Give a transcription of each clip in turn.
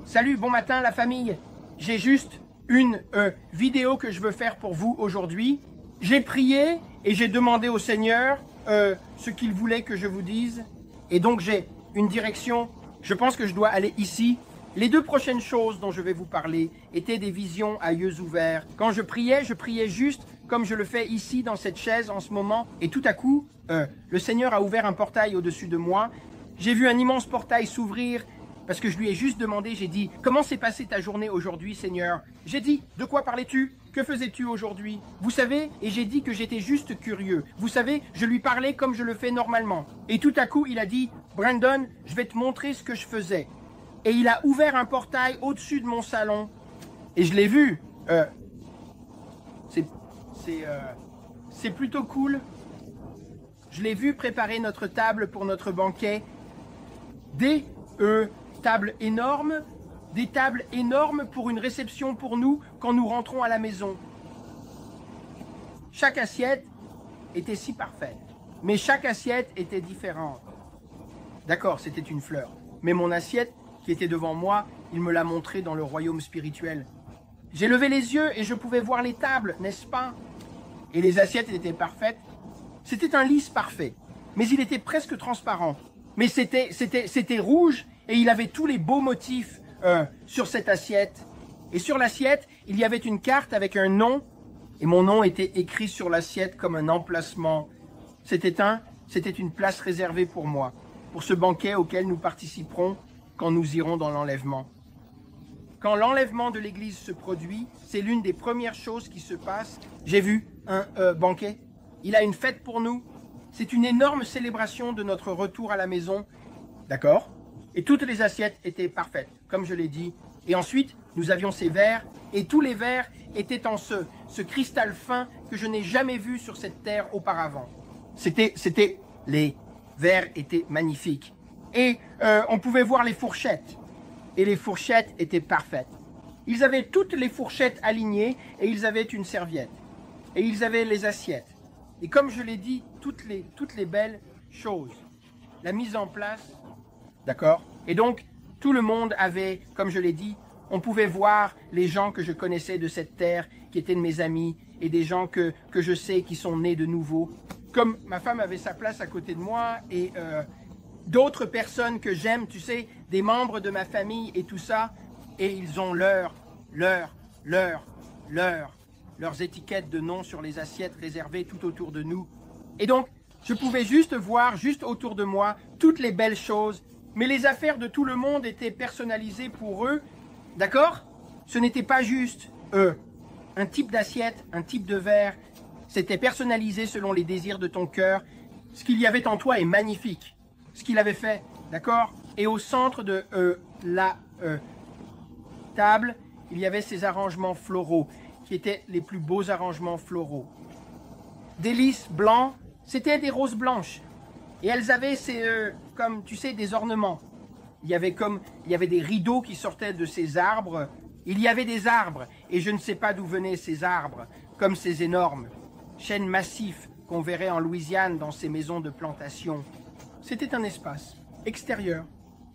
Salut, bon matin la famille. J'ai juste une vidéo que je veux faire pour vous aujourd'hui. J'ai prié et j'ai demandé au Seigneur ce qu'il voulait que je vous dise. Et donc j'ai une direction. Je pense que je dois aller ici. Les deux prochaines choses dont je vais vous parler étaient des visions à yeux ouverts. Quand je priais juste comme je le fais ici dans cette chaise en ce moment. Et tout à coup, le Seigneur a ouvert un portail au-dessus de moi. J'ai vu un immense portail s'ouvrir parce que je lui ai juste demandé, j'ai dit, comment s'est passée ta journée aujourd'hui, Seigneur? J'ai dit, de quoi parlais-tu? Que faisais-tu aujourd'hui? Vous savez, et j'ai dit que j'étais juste curieux. Vous savez, je lui parlais comme je le fais normalement. Et tout à coup, il a dit, Brandon, je vais te montrer ce que je faisais. Et il a ouvert un portail au-dessus de mon salon. Et je l'ai vu. C'est plutôt cool. Je l'ai vu préparer notre table pour notre banquet. Des tables énormes pour une réception pour nous quand nous rentrons à la maison. Chaque assiette était si parfaite, mais chaque assiette était différente. D'accord, c'était une fleur, mais mon assiette qui était devant moi, il me l'a montré dans le royaume spirituel. J'ai levé les yeux et je pouvais voir les tables, n'est-ce pas? Et les assiettes étaient parfaites. C'était un lys parfait, mais il était presque transparent. Mais c'était rouge et il avait tous les beaux motifs sur cette assiette. Et sur l'assiette, il y avait une carte avec un nom. Et mon nom était écrit sur l'assiette comme un emplacement. C'était une place réservée pour moi, pour ce banquet auquel nous participerons quand nous irons dans l'enlèvement. Quand l'enlèvement de l'Église se produit, c'est l'une des premières choses qui se passe. J'ai vu un banquet. Il a une fête pour nous. C'est une énorme célébration de notre retour à la maison. D'accord? Et toutes les assiettes étaient parfaites, comme je l'ai dit. Et ensuite, nous avions ces verres, et tous les verres étaient en ce cristal fin que je n'ai jamais vu sur cette terre auparavant. Les verres étaient magnifiques. Et on pouvait voir les fourchettes. Et les fourchettes étaient parfaites. Ils avaient toutes les fourchettes alignées, et ils avaient une serviette. Et ils avaient les assiettes. Et comme je l'ai dit, toutes les belles choses. La mise en place, d'accord? Et donc, tout le monde avait, comme je l'ai dit, on pouvait voir les gens que je connaissais de cette terre, qui étaient de mes amis, et des gens que je sais qui sont nés de nouveau. Comme ma femme avait sa place à côté de moi, et d'autres personnes que j'aime, tu sais, des membres de ma famille et tout ça, et ils ont leurs étiquettes de noms sur les assiettes réservées tout autour de nous. Et donc, je pouvais juste voir, juste autour de moi, toutes les belles choses. Mais les affaires de tout le monde étaient personnalisées pour eux. D'accord? Ce n'était pas juste un type d'assiette, un type de verre. C'était personnalisé selon les désirs de ton cœur. Ce qu'il y avait en toi est magnifique. Ce qu'il avait fait. D'accord? Et au centre de la table, il y avait ces arrangements floraux, qui étaient les plus beaux arrangements floraux. Des lys blancs, c'était des roses blanches. Et elles avaient comme, tu sais, des ornements. Il y avait des rideaux qui sortaient de ces arbres. Il y avait des arbres, et je ne sais pas d'où venaient ces arbres, comme ces énormes chênes massifs qu'on verrait en Louisiane dans ces maisons de plantation. C'était un espace extérieur.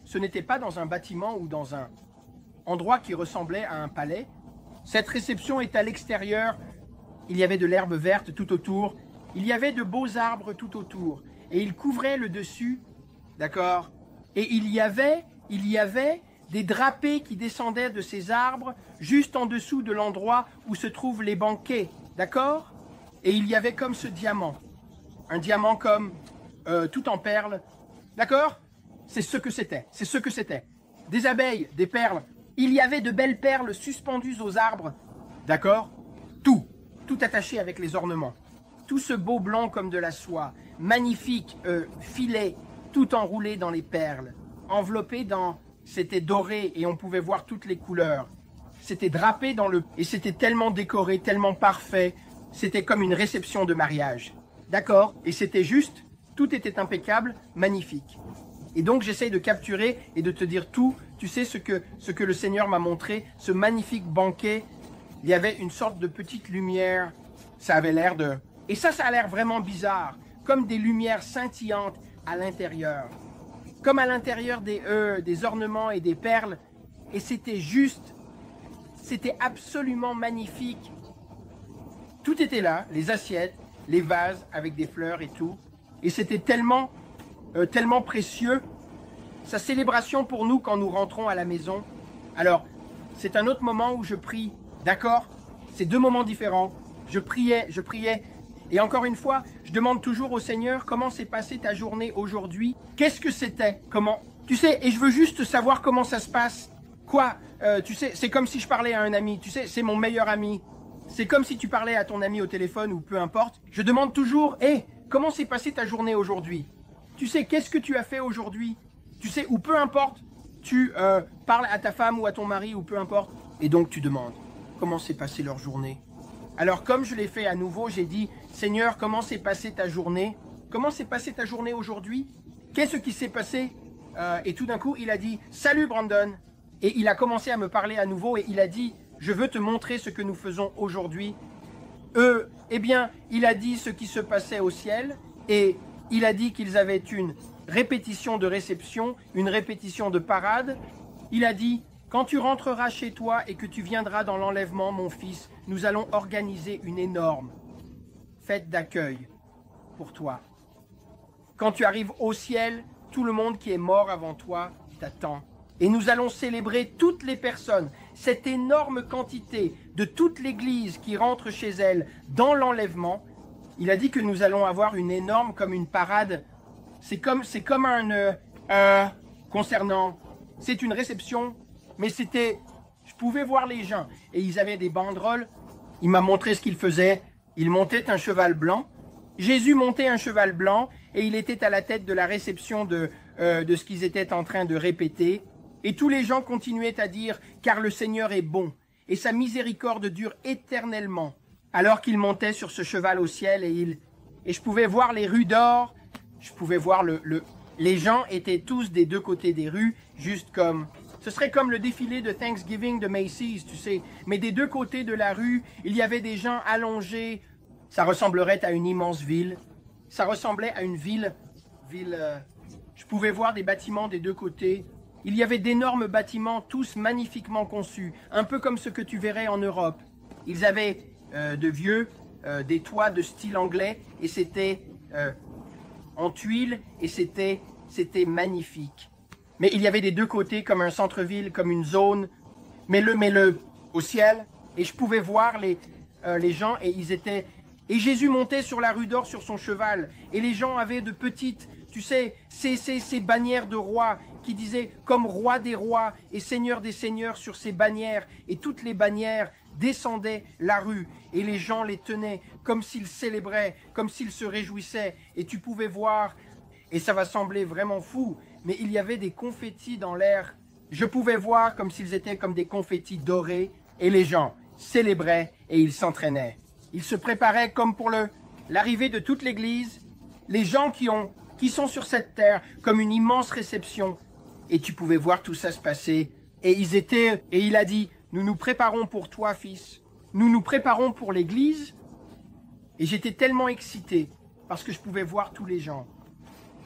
Ce n'était pas dans un bâtiment ou dans un endroit qui ressemblait à un palais. Cette réception est à l'extérieur. Il y avait de l'herbe verte tout autour. Il y avait de beaux arbres tout autour. Et il couvrait le dessus. D'accord? Et il y avait des drapés qui descendaient de ces arbres juste en dessous de l'endroit où se trouvent les banquets. D'accord? Et il y avait comme ce diamant. Un diamant comme tout en perles. D'accord? C'est ce que c'était. C'est ce que c'était. Des abeilles, des perles. Il y avait de belles perles suspendues aux arbres. D'accord? Tout attaché avec les ornements. Tout ce beau blanc comme de la soie. Magnifique filet, tout enroulé dans les perles. Enveloppé dans... C'était doré et on pouvait voir toutes les couleurs. C'était drapé dans le... Et c'était tellement décoré, tellement parfait. C'était comme une réception de mariage. D'accord? Et c'était juste, tout était impeccable, magnifique. Et donc j'essaye de capturer et de te dire tout. Tu sais ce que le Seigneur m'a montré, ce magnifique banquet. Il y avait une sorte de petite lumière. Ça avait l'air de... Et ça a l'air vraiment bizarre. Comme des lumières scintillantes à l'intérieur. Comme à l'intérieur des ornements et des perles, et c'était juste, c'était absolument magnifique. Tout était là, les assiettes, les vases avec des fleurs et tout. Et c'était tellement précieux. Sa célébration pour nous quand nous rentrons à la maison. Alors, c'est un autre moment où je prie, d'accord? C'est deux moments différents. Je priais. Et encore une fois, je demande toujours au Seigneur, comment s'est passée ta journée aujourd'hui? Qu'est-ce que c'était? Comment? Tu sais, et je veux juste savoir comment ça se passe. Quoi? Tu sais, c'est comme si je parlais à un ami. Tu sais, c'est mon meilleur ami. C'est comme si tu parlais à ton ami au téléphone ou peu importe. Je demande toujours, hé, comment s'est passée ta journée aujourd'hui? Tu sais, qu'est-ce que tu as fait aujourd'hui? Tu sais, ou peu importe, tu parles à ta femme ou à ton mari ou peu importe. Et donc tu demandes, comment s'est passée leur journée? Alors comme je l'ai fait à nouveau, j'ai dit, Seigneur, comment s'est passée ta journée? Comment s'est passée ta journée aujourd'hui? Qu'est-ce qui s'est passé? Et tout d'un coup, il a dit, salut Brandon. Et il a commencé à me parler à nouveau et il a dit, je veux te montrer ce que nous faisons aujourd'hui. Eh bien, il a dit ce qui se passait au ciel et il a dit qu'ils avaient une répétition de réception, une répétition de parade. Il a dit, quand tu rentreras chez toi et que tu viendras dans l'enlèvement, mon fils, nous allons organiser une énorme fête d'accueil pour toi. Quand tu arrives au ciel, tout le monde qui est mort avant toi t'attend. Et nous allons célébrer toutes les personnes, cette énorme quantité de toute l'Église qui rentre chez elle dans l'enlèvement. Il a dit que nous allons avoir une énorme, comme une parade. C'est comme concernant, c'est une réception, mais c'était, je pouvais voir les gens. Et ils avaient des banderoles. Il m'a montré ce qu'ils faisaient. Ils montaient un cheval blanc. Jésus montait un cheval blanc et il était à la tête de la réception de ce qu'ils étaient en train de répéter. Et tous les gens continuaient à dire « Car le Seigneur est bon, et sa miséricorde dure éternellement. » Alors qu'il montait sur ce cheval au ciel, et je pouvais voir les rues d'or, je pouvais voir les gens étaient tous des deux côtés des rues, juste comme... Ce serait comme le défilé de Thanksgiving de Macy's, tu sais. Mais des deux côtés de la rue, il y avait des gens allongés. Ça ressemblerait à une immense ville. Ça ressemblait à une ville... je pouvais voir des bâtiments des deux côtés. Il y avait d'énormes bâtiments, tous magnifiquement conçus, un peu comme ce que tu verrais en Europe. Ils avaient des toits de style anglais, et c'était en tuiles, et c'était magnifique. Mais il y avait des deux côtés, comme un centre-ville, comme une zone, mais au ciel, et je pouvais voir les gens, et ils étaient... Et Jésus montait sur la rue d'or sur son cheval, et les gens avaient de petites, tu sais, ces bannières de rois, qui disaient comme roi des rois et seigneur des seigneurs sur ces bannières, et toutes les bannières descendaient la rue, et les gens les tenaient comme s'ils célébraient, comme s'ils se réjouissaient, et tu pouvais voir, et ça va sembler vraiment fou, mais il y avait des confettis dans l'air. Je pouvais voir comme s'ils étaient comme des confettis dorés, et les gens célébraient et ils s'entraînaient. Ils se préparaient comme pour l'arrivée de toute l'Église, les gens qui sont sur cette terre, comme une immense réception. Et tu pouvais voir tout ça se passer. Et il a dit, nous nous préparons pour toi, fils. Nous nous préparons pour l'Église. Et j'étais tellement excité, parce que je pouvais voir tous les gens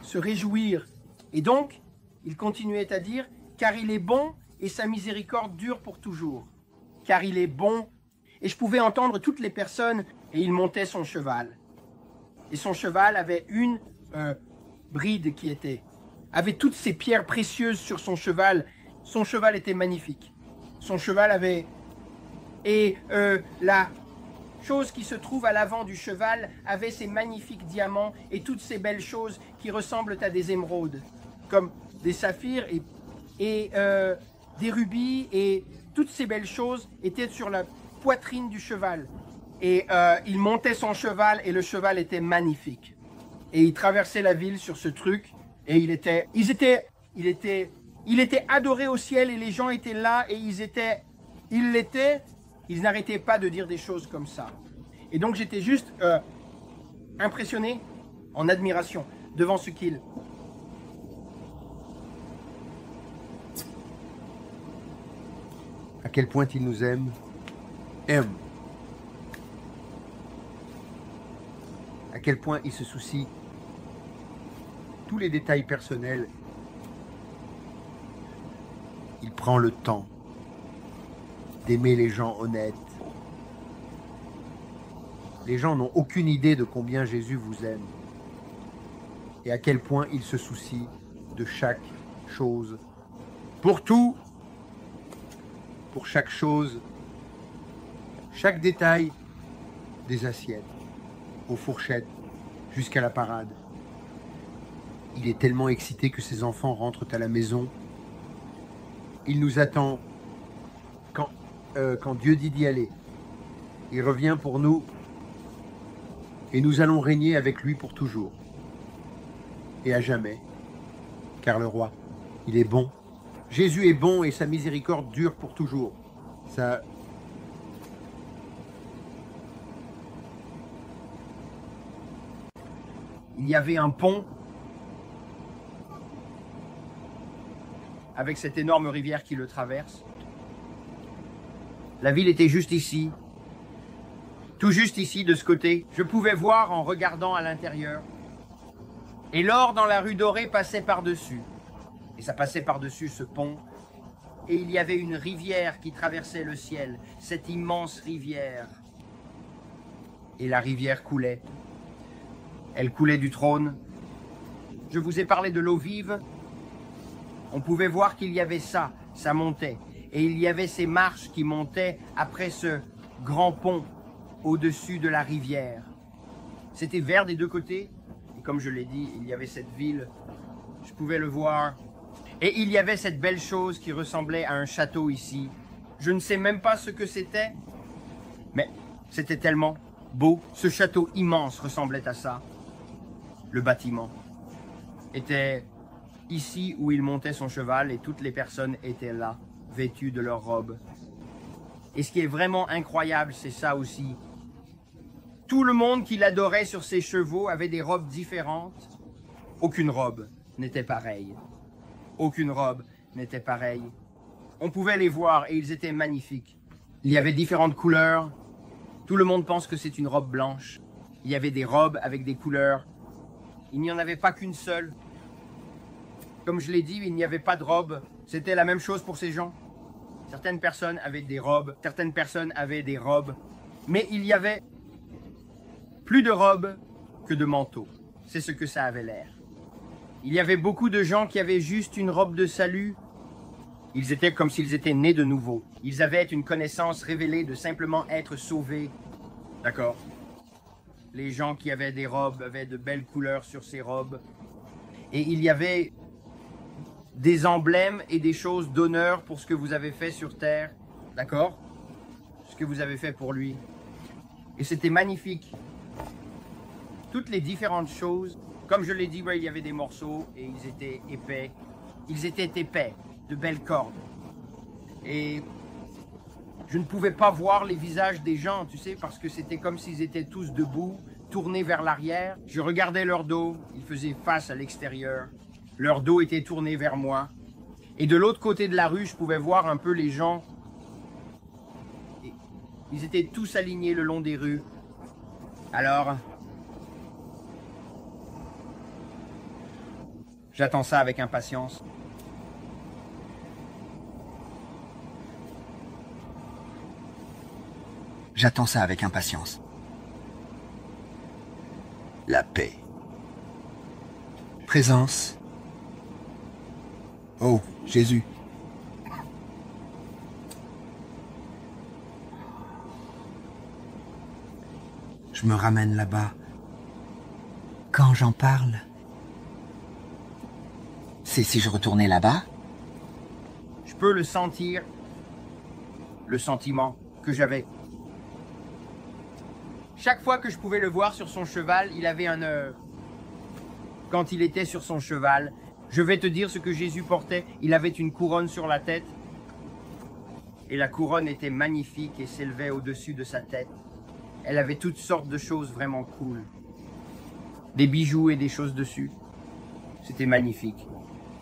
se réjouir. Et donc, il continuait à dire, car il est bon et sa miséricorde dure pour toujours. Car il est bon. Et je pouvais entendre toutes les personnes, et il montait son cheval. Et son cheval avait une bride avait toutes ces pierres précieuses sur son cheval. Son cheval était magnifique. Son cheval avait... Et la chose qui se trouve à l'avant du cheval avait ces magnifiques diamants et toutes ces belles choses qui ressemblent à des émeraudes, comme des saphirs et des rubis, et toutes ces belles choses étaient sur la poitrine du cheval. Et il montait son cheval et le cheval était magnifique. Et il traversait la ville sur ce truc et il était adoré au ciel, et les gens étaient là et ils n'arrêtaient pas de dire des choses comme ça. Et donc j'étais juste impressionné, en admiration devant ce qu'il... À quel point il nous aime. À quel point il se soucie tous les détails personnels. Il prend le temps d'aimer les gens honnêtes. Les gens n'ont aucune idée de combien Jésus vous aime et à quel point il se soucie de chaque chose. Pour tout, pour chaque chose, chaque détail des assiettes, aux fourchettes, jusqu'à la parade. Il est tellement excité que ses enfants rentrent à la maison. Il nous attend quand Dieu dit d'y aller. Il revient pour nous et nous allons régner avec lui pour toujours et à jamais, car le roi, il est bon. Jésus est bon et sa miséricorde dure pour toujours. Ça... Il y avait un pont avec cette énorme rivière qui le traverse. La ville était juste ici, tout juste ici de ce côté. Je pouvais voir en regardant à l'intérieur. Et l'or dans la rue Dorée passait par-dessus. Et ça passait par-dessus ce pont. Et il y avait une rivière qui traversait le ciel, cette immense rivière. Et la rivière coulait. Elle coulait du trône. Je vous ai parlé de l'eau vive. On pouvait voir qu'il y avait ça montait. Et il y avait ces marches qui montaient après ce grand pont au-dessus de la rivière. C'était vert des deux côtés. Et comme je l'ai dit, il y avait cette ville. Je pouvais le voir. Et il y avait cette belle chose qui ressemblait à un château ici. Je ne sais même pas ce que c'était. Mais c'était tellement beau. Ce château immense ressemblait à ça. Le bâtiment était ici où il montait son cheval et toutes les personnes étaient là, vêtues de leurs robes. Et ce qui est vraiment incroyable, c'est ça aussi. Tout le monde qui l'adorait sur ses chevaux avait des robes différentes. Aucune robe n'était pareille. Aucune robe n'était pareille. On pouvait les voir et ils étaient magnifiques. Il y avait différentes couleurs. Tout le monde pense que c'est une robe blanche. Il y avait des robes avec des couleurs. Il n'y en avait pas qu'une seule. Comme je l'ai dit, il n'y avait pas de robe. C'était la même chose pour ces gens. Certaines personnes avaient des robes, certaines personnes avaient des robes. Mais il y avait plus de robes que de manteaux. C'est ce que ça avait l'air. Il y avait beaucoup de gens qui avaient juste une robe de salut. Ils étaient comme s'ils étaient nés de nouveau. Ils avaient une connaissance révélée de simplement être sauvés. D'accord? Les gens qui avaient des robes avaient de belles couleurs sur ces robes. Et il y avait des emblèmes et des choses d'honneur pour ce que vous avez fait sur terre. D'accord? Ce que vous avez fait pour lui. Et c'était magnifique. Toutes les différentes choses. Comme je l'ai dit, il y avait des morceaux et ils étaient épais. Ils étaient épais, de belles cordes. Et je ne pouvais pas voir les visages des gens, tu sais, parce que c'était comme s'ils étaient tous debout, tournés vers l'arrière. Je regardais leur dos, ils faisaient face à l'extérieur. Leur dos était tourné vers moi. Et de l'autre côté de la rue, je pouvais voir un peu les gens. Et ils étaient tous alignés le long des rues. Alors, j'attends ça avec impatience. J'attends ça avec impatience. La paix. Présence. Oh, Jésus. Je me ramène là-bas. Quand j'en parle, c'est si je retournais là-bas? Je peux le sentir, le sentiment que j'avais. Chaque fois que je pouvais le voir sur son cheval, il avait un... Quand il était sur son cheval, je vais te dire ce que Jésus portait. Il avait une couronne sur la tête. Et la couronne était magnifique et s'élevait au-dessus de sa tête. Elle avait toutes sortes de choses vraiment cool. Des bijoux et des choses dessus. C'était magnifique.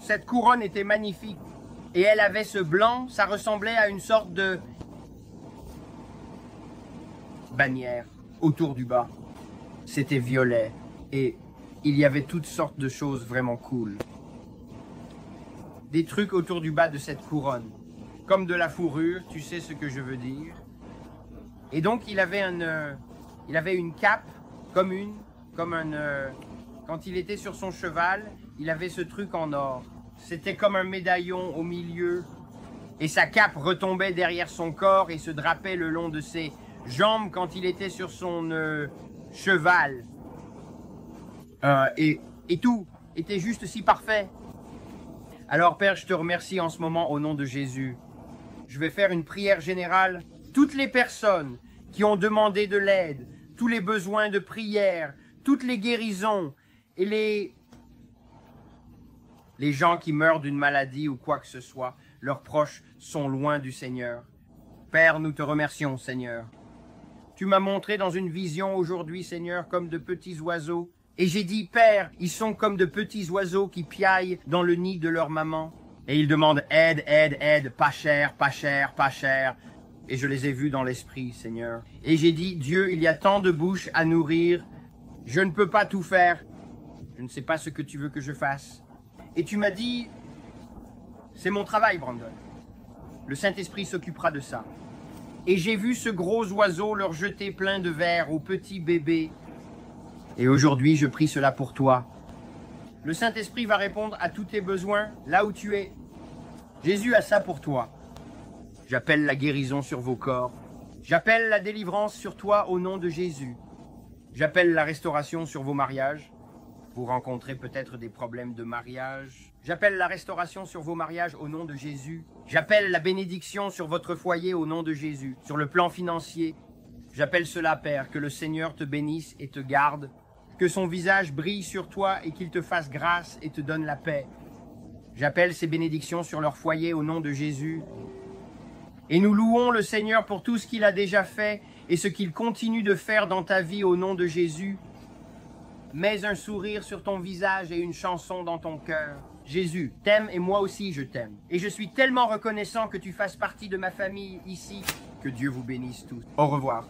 Cette couronne était magnifique. Et elle avait ce blanc, ça ressemblait à une sorte de bannière autour du bas. C'était violet et il y avait toutes sortes de choses vraiment cool. Des trucs autour du bas de cette couronne. comme de la fourrure, tu sais ce que je veux dire. Et donc il avait une cape comme quand il était sur son cheval, il avait ce truc en or. C'était comme un médaillon au milieu. Et sa cape retombait derrière son corps et se drapait le long de ses jambes quand il était sur son cheval. Et tout était juste si parfait. Alors Père, je te remercie en ce moment au nom de Jésus. Je vais faire une prière générale. Toutes les personnes qui ont demandé de l'aide, tous les besoins de prière, toutes les guérisons et les gens qui meurent d'une maladie ou quoi que ce soit, leurs proches sont loin du Seigneur. Père, nous te remercions, Seigneur. Tu m'as montré dans une vision aujourd'hui, Seigneur, comme de petits oiseaux. Et j'ai dit, Père, ils sont comme de petits oiseaux qui piaillent dans le nid de leur maman. Et ils demandent aide, aide, aide, pas cher, pas cher, pas cher. Et je les ai vus dans l'esprit, Seigneur. Et j'ai dit, Dieu, il y a tant de bouches à nourrir. Je ne peux pas tout faire. Je ne sais pas ce que tu veux que je fasse. Et tu m'as dit, c'est mon travail, Brandon. Le Saint-Esprit s'occupera de ça. Et j'ai vu ce gros oiseau leur jeter plein de verre aux petits bébés. Et aujourd'hui, je prie cela pour toi. Le Saint-Esprit va répondre à tous tes besoins là où tu es. Jésus a ça pour toi. J'appelle la guérison sur vos corps. J'appelle la délivrance sur toi au nom de Jésus. J'appelle la restauration sur vos mariages. Vous rencontrez peut-être des problèmes de mariage. J'appelle la restauration sur vos mariages au nom de Jésus. J'appelle la bénédiction sur votre foyer au nom de Jésus. Sur le plan financier, j'appelle cela, Père, que le Seigneur te bénisse et te garde, que son visage brille sur toi et qu'il te fasse grâce et te donne la paix. J'appelle ces bénédictions sur leur foyer au nom de Jésus. Et nous louons le Seigneur pour tout ce qu'il a déjà fait et ce qu'il continue de faire dans ta vie au nom de Jésus. Mets un sourire sur ton visage et une chanson dans ton cœur. Jésus t'aime et moi aussi je t'aime. Et je suis tellement reconnaissant que tu fasses partie de ma famille ici. Que Dieu vous bénisse tous. Au revoir.